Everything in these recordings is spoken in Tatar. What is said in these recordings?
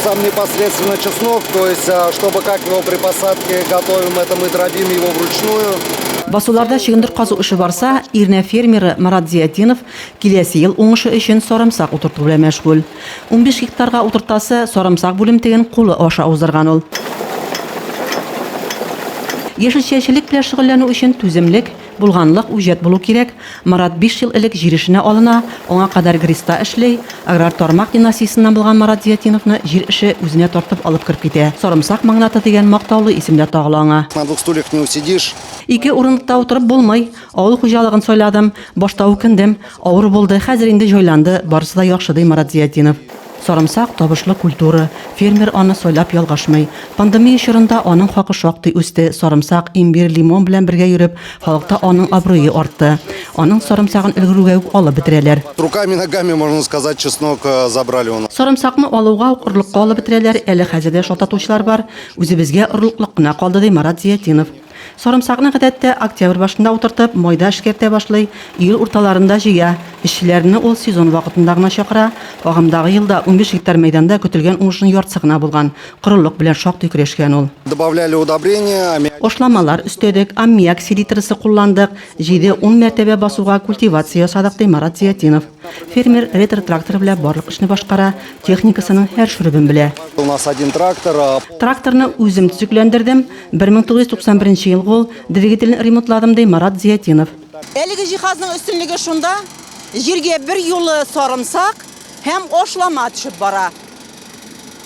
сам непосредственно чеснок, то есть, чтобы как его при посадке готовим, это мы дробим его вручную. Басуларда шигындыр казу эше барса, ирне фермеры Марат Зиятдинов киләсе ел уңышы өчен сарымсак утырту белән мәшгуль. 15 гектарга утыртасы сарымсак бүлемтеген кулы аша уздырган ул. Яшелчәчелек белән шөгыльләнү өчен түземлек, булганлык үҗәт булу кирәк. Марат 5 ел элек җир эшенә алына, аңа кадәр Гриста эшли. Аграр тармак династиясеннән булган Марат Зиятдиновны җир эше үзенә тартып алып киреп китә. Сарымсак магнаты дигән мактаулы исемдә тагыла аңа. На двух стульях не усидишь. Ике урындыкта утырып булмый. Авыл хуҗалыгын сайладым, башта үкендем, авыр булды, хәзер инде җайланды. Барысы да яхшы ди Марат Зиятдинов. Сарымсак табышлы культура. Фермер аны сойлап ялгашмый. Пандемия чорында аның хакы шактый үсте. Сарымсак, имбир, лимон белән бергә йөреп, халыкта аның абруе артты. Аның сарымсагын өлгерүгә үк алып бетерәләр. Руками, ногами, можно сказать, чеснок забрали у нас. Сарымсакны алуга ук орлыкка алып бетерәләр. Әле хәзердә шалтатучылар бар. Үзебезгә орлыклык кына калды ди Марат Зиятдинов. Сарымсакны гадәттә октябрь башында утыртып, майда эшкәртә башлый, июль урталарында җыя. Эшчеләрне ул сезон вакытында гына чакыра. Агымдагы елда 15 гектар мәйданда көтелгән уңышның яртысы гына булган. Корылык белән шактый көрәшкән ул. Добавляли удобрения. Ошламалар үстәдек, аммиак селитрасы кулландык, 7-10 мәртәбә басуга культивация ясадык ди Марат Зиятдинов. Фермер ретро-трактор белән барлык эшне башкара, техникасының һәр шүребен белә. У нас один трактор. Тракторны үзем төзекләндердем. 1991 елга ул двигателен ремонтладым ди Марат Зиятдинов. Әлеге җиһазның өстенлеге шунда, җиргә бер юлы сарымсак һәм ошлама төшеп бара.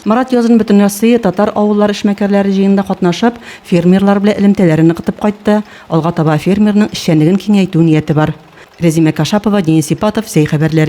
Марат язын бөтен Россия татар авыллар эшмәкәрләре җыенында катнашып, фермерлар белән элемтәләрен кытып кайтты. Алга таба фермерның эшчәнлеген киңәйтү нияте бар. Резима Кашапова, Денис Ипатов, Сей хәбәрләре.